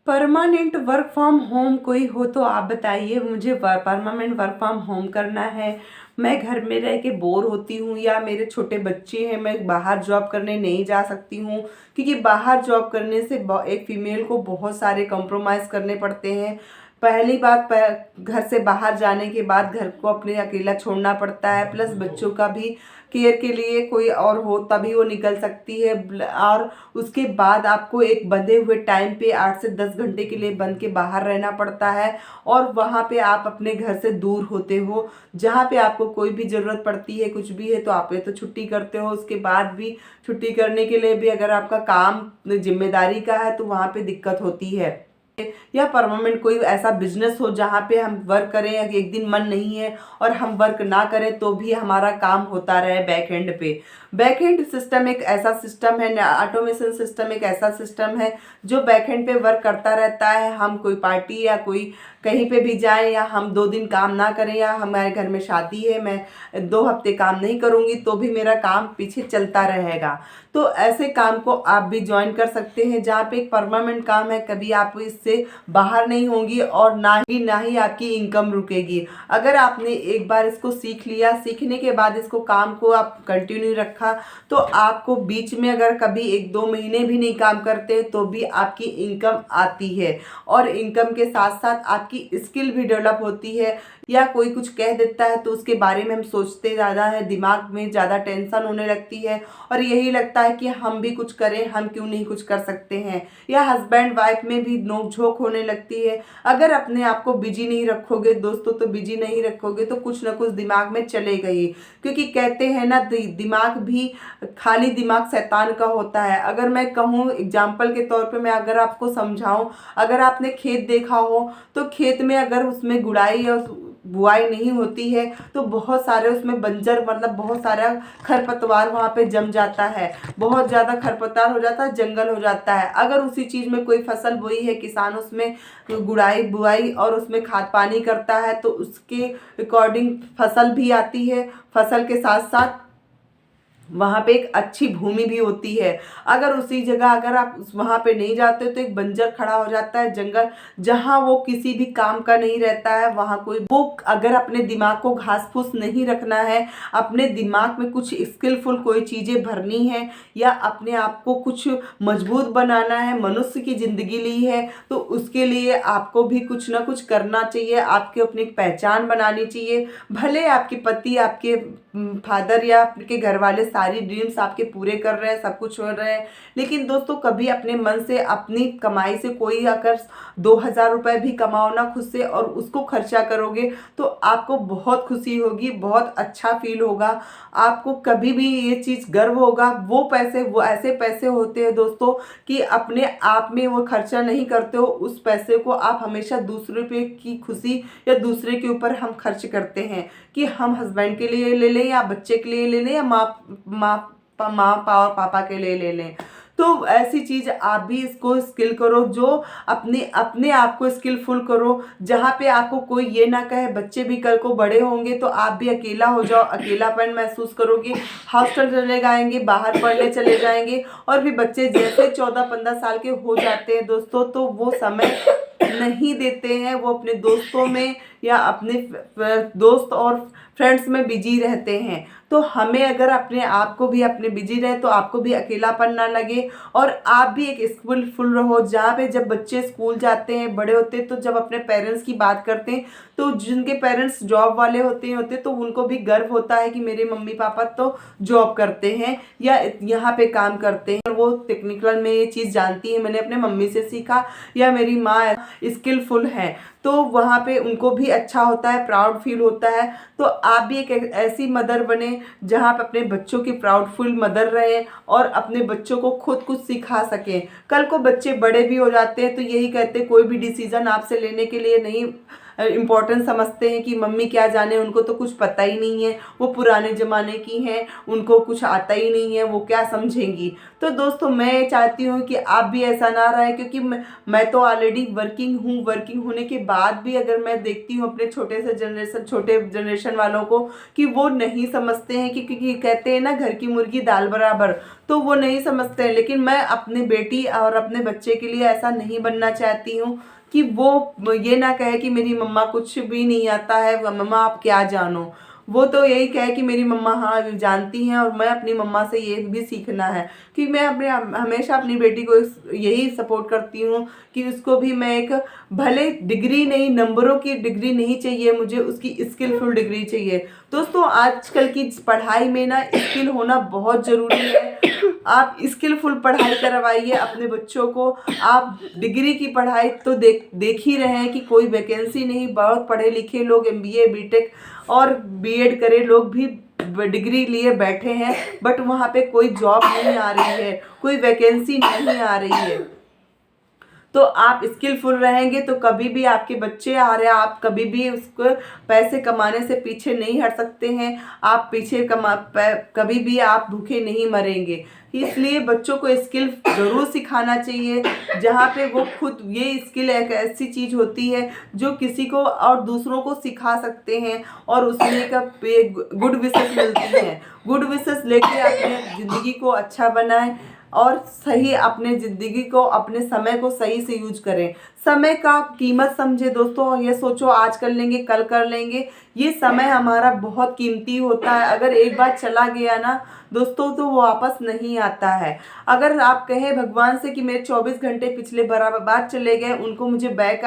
Permanent work from home कोई हो तो आप बताइए। मुझे परमानेंट वर्क फ्रॉम होम करना है। मैं घर में रह के बोर होती हूँ या मेरे छोटे बच्चे हैं, मैं बाहर जॉब करने नहीं जा सकती हूँ क्योंकि बाहर जॉब करने से एक फीमेल को बहुत सारे कॉम्प्रोमाइज़ करने पड़ते हैं। पहली बात, घर से बाहर जाने के बाद घर को अपने अकेला छोड़ना पड़ता है, प्लस बच्चों का भी केयर के लिए कोई और हो तभी वो निकल सकती है। और उसके बाद आपको एक बंधे हुए टाइम पे 8 से 10 घंटे के लिए बंद के बाहर रहना पड़ता है और वहाँ पे आप अपने घर से दूर होते हो। जहाँ पे आपको कोई भी ज़रूरत पड़ती है, कुछ भी है, तो आप या तो छुट्टी करते हो, उसके बाद भी छुट्टी करने के लिए भी अगर आपका काम जिम्मेदारी का है तो वहाँ पे दिक्कत होती है। या परमानेंट कोई ऐसा बिजनेस हो जहाँ पे हम वर्क करें, एक दिन मन नहीं है और हम वर्क ना करें तो भी हमारा काम होता रहे बैक एंड पे। बैक एंड सिस्टम एक ऐसा सिस्टम है, ऑटोमेशन सिस्टम एक ऐसा सिस्टम है जो बैक एंड पे वर्क करता रहता है। हम कोई पार्टी या कोई कहीं पे भी जाएं या हम 2 दिन काम ना करें या हमारे घर में शादी है, मैं 2 हफ्ते काम नहीं करूँगी तो भी मेरा काम पीछे चलता रहेगा। तो ऐसे काम को आप भी ज्वाइन कर सकते हैं जहाँ पे एक परमानेंट काम है, कभी आप इससे बाहर नहीं होंगी और ना ही आपकी इनकम रुकेगी। अगर आपने एक बार इसको सीख लिया, सीखने के बाद इसको काम को आप कंटिन्यू रखा तो आपको बीच में अगर कभी 1-2 महीने भी नहीं काम करते तो भी आपकी इनकम आती है और इनकम के साथ साथ आपकी स्किल भी डेवलप होती है। या कोई कुछ कह देता है तो उसके बारे में हम सोचते ज़्यादा है, दिमाग में ज़्यादा टेंशन होने लगती है और यही लगता है कि हम भी कुछ करें, हम क्यों नहीं कुछ कर सकते हैं। या हस्बैंड वाइफ में भी नोक-झोंक होने लगती है। अगर अपने आप को बिजी नहीं रखोगे दोस्तों, तो बिजी नहीं रखोगे तो कुछ ना कुछ दिमाग में चलेगा ही, क्योंकि कहते हैं ना दिमाग भी, खाली दिमाग शैतान का होता है। अगर मैं कहूँ एग्जाम्पल के तौर पे, मैं अगर आपको समझाऊं, अगर आपने खेत देखा हो तो खेत में अगर उसमें गुड़ाई या बुआई नहीं होती है तो बहुत सारे उसमें बंजर, मतलब बहुत सारा खरपतवार वहाँ पे जम जाता है, बहुत ज़्यादा खरपतवार हो जाता है, जंगल हो जाता है। अगर उसी चीज़ में कोई फसल बोई है, किसान उसमें गुड़ाई बुआई और उसमें खाद पानी करता है तो उसके अकॉर्डिंग फसल भी आती है। फसल के साथ साथ वहाँ पे एक अच्छी भूमि भी होती है। अगर उसी जगह अगर आप वहाँ पे नहीं जाते तो एक बंजर खड़ा हो जाता है, जंगल, जहाँ वो किसी भी काम का नहीं रहता है। वहाँ कोई वो, अगर अपने दिमाग को घास फूस नहीं रखना है, अपने दिमाग में कुछ स्किलफुल कोई चीज़ें भरनी है या अपने आप को कुछ मजबूत बनाना है, मनुष्य की ज़िंदगी ली है, तो उसके लिए आपको भी कुछ ना कुछ करना चाहिए। आपके अपनी एक पहचान बनानी चाहिए। भले आपके पति, आपके फादर या आपके घर वाले सारी ड्रीम्स आपके पूरे कर रहे हैं, सब कुछ हो रहे हैं, लेकिन दोस्तों कभी अपने मन से, अपनी कमाई से कोई अगर 2,000 रुपये भी कमाओ ना खुद से और उसको खर्चा करोगे तो आपको बहुत खुशी होगी, बहुत अच्छा फील होगा। आपको कभी भी ये चीज़ गर्व होगा। वो पैसे, वो ऐसे पैसे होते हैं दोस्तों कि अपने आप में वो खर्चा नहीं करते हो, उस पैसे को आप हमेशा दूसरे पे की खुशी या दूसरे के ऊपर हम खर्च करते हैं कि हम हस्बैंड के लिए ले लें या बच्चे के लिए ले लें या माँ पापा के लिए ले लें। तो ऐसी चीज़ आप भी इसको स्किल करो, जो अपने अपने आप को स्किलफुल करो, जहाँ पे आपको कोई ये ना कहे। बच्चे भी कल को बड़े होंगे तो आप भी अकेला हो जाओ, अकेलापन महसूस करोगे, हॉस्टल चले जाएंगे, बाहर पढ़ने चले जाएंगे और भी बच्चे जैसे 14-15 साल के हो जाते हैं दोस्तों तो वो समय नहीं देते हैं, वो अपने दोस्तों में या अपने दोस्त और फ्रेंड्स में बिजी रहते हैं। तो हमें अगर अपने आप को भी अपने बिजी रहे तो आपको भी अकेलापन ना लगे और आप भी एक स्किलफुल रहो। जहाँ पे जब बच्चे स्कूल जाते हैं, बड़े होते हैं, तो जब अपने पेरेंट्स की बात करते हैं तो जिनके पेरेंट्स जॉब वाले होते तो उनको भी गर्व होता है कि मेरे मम्मी पापा तो जॉब करते हैं या यहाँ पे काम करते हैं, वो टेक्निकल में ये चीज़ जानती है, मैंने अपने मम्मी से सीखा या मेरी माँ स्किलफुल है, तो वहाँ पे उनको भी अच्छा होता है, प्राउड फील होता है। तो आप भी एक ऐसी मदर बने जहाँ पे अपने बच्चों की प्राउडफुल मदर रहे और अपने बच्चों को खुद कुछ सिखा सकें। कल को बच्चे बड़े भी हो जाते हैं तो यही कहते, कोई भी डिसीजन आपसे लेने के लिए नहीं इम्पोर्टेंट समझते हैं कि मम्मी क्या जाने, उनको तो कुछ पता ही नहीं है, वो पुराने ज़माने की हैं, उनको कुछ आता ही नहीं है, वो क्या समझेंगी। तो दोस्तों मैं चाहती हूँ कि आप भी ऐसा ना रहे, क्योंकि मैं तो ऑलरेडी वर्किंग हूँ। वर्किंग होने के बाद भी अगर मैं देखती हूँ अपने छोटे जनरेशन वालों को कि वो नहीं समझते हैं, क्योंकि कहते हैं ना घर की मुर्गी दाल बराबर, तो वो नहीं समझते हैं। लेकिन मैं अपनी बेटी और अपने बच्चे के लिए ऐसा नहीं बनना चाहती हूँ कि वो ये ना कहे कि मेरी मम्मा कुछ भी नहीं आता है, मम्मा आप क्या जानो। वो तो यही कहे कि मेरी मम्मा हाँ जानती हैं, और मैं अपनी मम्मा से ये भी सीखना है कि मैं हमेशा अपनी बेटी को यही सपोर्ट करती हूँ कि उसको भी मैं एक, भले डिग्री नहीं, नंबरों की डिग्री नहीं चाहिए मुझे, उसकी स्किलफुल डिग्री चाहिए। दोस्तों आजकल की पढ़ाई में ना स्किल होना बहुत ज़रूरी है। आप स्किलफुल पढ़ाई करवाइए अपने बच्चों को। आप डिग्री की पढ़ाई तो देख ही रहे हैं कि कोई वैकेंसी नहीं, बहुत पढ़े लिखे लोग एमबीए बीटेक और बीएड करे लोग भी डिग्री लिए बैठे हैं, बट वहाँ पे कोई जॉब नहीं आ रही है, कोई वैकेंसी नहीं आ रही है। तो आप स्किलफुल रहेंगे तो कभी भी आपके बच्चे आ रहे हैं, आप कभी भी उसको पैसे कमाने से पीछे नहीं हट सकते हैं। आप कभी भी आप भूखे नहीं मरेंगे। इसलिए बच्चों को स्किल ज़रूर सिखाना चाहिए, जहाँ पे वो खुद, ये स्किल एक ऐसी चीज़ होती है जो किसी को और दूसरों को सिखा सकते हैं, और उसमें एक गुड विशेस मिलती हैं। गुड विशेस लेके अपने ज़िंदगी को अच्छा बनाएं और सही अपने ज़िंदगी को, अपने समय को सही से यूज करें। समय का कीमत समझे दोस्तों, ये सोचो आज कर लेंगे कल कर लेंगे, ये समय हमारा बहुत कीमती होता है। अगर एक बार चला गया ना दोस्तों तो वो वापस नहीं आता है। अगर आप कहें भगवान से कि मेरे 24 घंटे पिछले बर्बाद चले गए, उनको मुझे बैक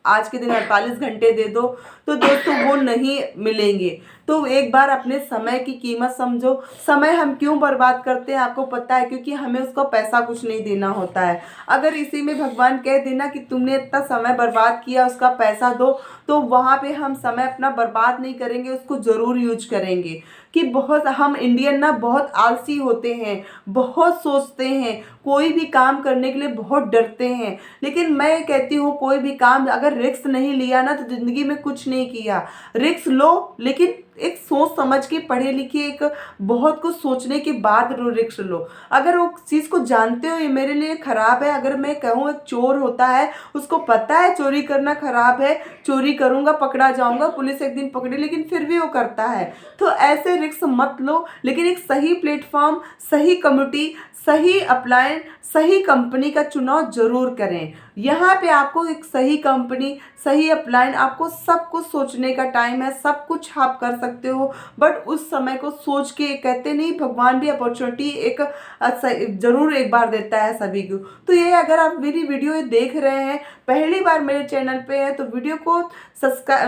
आज के दिन 48 घंटे दे दो, तो दोस्तों वो नहीं मिलेंगे। तो एक बार अपने समय की कीमत समझो। समय हम क्यों बर्बाद करते हैं आपको पता है? क्योंकि हमें उसको पैसा कुछ नहीं देना होता है। अगर इसी में भगवान कह देना कि तुमने इतना समय बर्बाद किया, उसका पैसा दो, तो वहाँ पे हम समय अपना बर्बाद नहीं करेंगे, उसको ज़रूर यूज करेंगे। कि बहुत हम इंडियन ना बहुत आलसी होते हैं, बहुत सोचते हैं, कोई भी काम करने के लिए बहुत डरते हैं। लेकिन मैं कहती हूँ कोई भी काम अगर रिस्क नहीं लिया ना तो ज़िंदगी में कुछ नहीं किया। रिस्क लो, लेकिन एक सोच समझ के, पढ़े लिखे, एक बहुत कुछ सोचने के बाद रिस्क लो। अगर वो चीज़ को जानते हो ये मेरे लिए ख़राब है, अगर मैं कहूँ एक चोर होता है, उसको पता है चोरी करना ख़राब है, चोरी करूँगा पकड़ा जाऊँगा, पुलिस एक दिन पकड़े, लेकिन फिर भी वो करता है। तो ऐसे रिस्क मत लो, लेकिन एक सही प्लेटफॉर्म, सही कम्युनिटी, सही अपलाइन, सही कंपनी का चुनाव जरूर करें। यहाँ पे आपको एक सही कंपनी, सही अपलाइन, आपको सब कुछ सोचने का टाइम है, सब कुछ आप कर सकते हो, बट उस समय को सोच के, कहते नहीं भगवान भी अपॉर्चुनिटी एक जरूर एक बार देता है सभी को। तो ये अगर आप मेरी वीडियो देख रहे हैं, पहली बार मेरे चैनल पे है, तो वीडियो को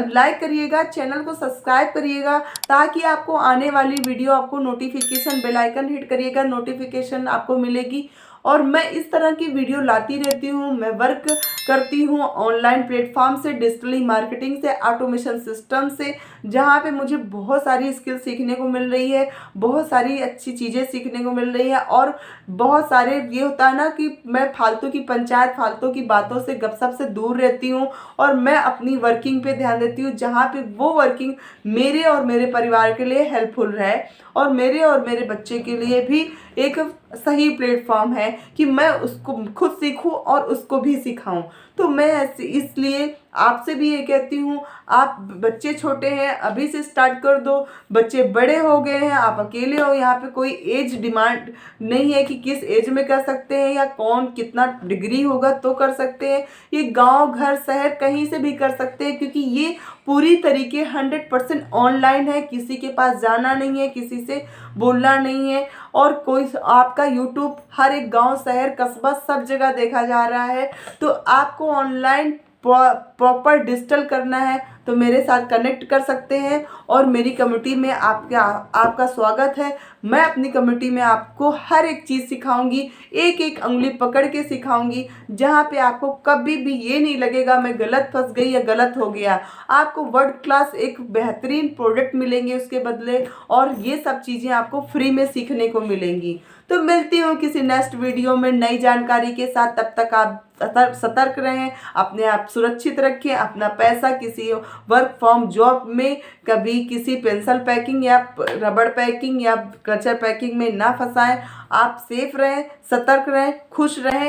लाइक करिएगा, चैनल को सब्सक्राइब करिएगा, ताकि आपको आने वाली वीडियो, आपको नोटिफिकेशन, बेल आइकन हिट करिएगा, नोटिफिकेशन आपको मिलेगी। और मैं इस तरह की वीडियो लाती रहती हूँ। मैं वर्क करती हूँ ऑनलाइन प्लेटफॉर्म से, डिजिटली मार्केटिंग से, ऑटोमेशन सिस्टम से, जहाँ पे मुझे बहुत सारी स्किल सीखने को मिल रही है, बहुत सारी अच्छी चीज़ें सीखने को मिल रही है। और बहुत सारे ये होता है ना कि मैं फालतू की पंचायत, फालतू की बातों से, गपशप से दूर रहती हूँ, और मैं अपनी वर्किंग पे ध्यान देती हूँ, जहाँ पे वो वर्किंग मेरे और मेरे परिवार के लिए हेल्पफुल रहे, और मेरे और मेरे बच्चे के लिए भी एक सही प्लेटफॉर्म है कि मैं उसको खुद सीखूं और उसको भी सिखाऊं। तो मैं ऐसे, इसलिए आपसे भी ये कहती हूँ, आप बच्चे छोटे हैं अभी से स्टार्ट कर दो, बच्चे बड़े हो गए हैं, आप अकेले हो, यहाँ पे कोई एज डिमांड नहीं है कि किस एज में कर सकते हैं या कौन कितना डिग्री होगा तो कर सकते हैं। ये गांव, घर, शहर कहीं से भी कर सकते हैं, क्योंकि ये पूरी तरीके 100% ऑनलाइन है। किसी के पास जाना नहीं है, किसी से बोलना नहीं है, और कोई आपका यूट्यूब हर एक गांव, शहर, कस्बा सब जगह देखा जा रहा है। तो आपको ऑनलाइन प्रॉपर डिजिटल करना है तो मेरे साथ कनेक्ट कर सकते हैं और मेरी कम्युनिटी में आपका स्वागत है। मैं अपनी कम्युनिटी में आपको हर एक चीज़ सिखाऊंगी, एक एक उंगली पकड़ के सिखाऊंगी, जहाँ पे आपको कभी भी ये नहीं लगेगा मैं गलत फंस गई या गलत हो गया। आपको वर्ल्ड क्लास एक बेहतरीन प्रोडक्ट मिलेंगे उसके बदले, और ये सब चीज़ें आपको फ्री में सीखने को मिलेंगी। तो मिलती हूँ किसी नेक्स्ट वीडियो में नई जानकारी के साथ। तब तक आप सतर्क रहें, अपने आप सुरक्षित रखें, अपना पैसा किसी वर्क फ्रॉम जॉब में, कभी किसी पेंसिल पैकिंग या रबड़ पैकिंग या कचर पैकिंग में ना फंसाएं। आप सेफ रहें, सतर्क रहें, खुश रहें।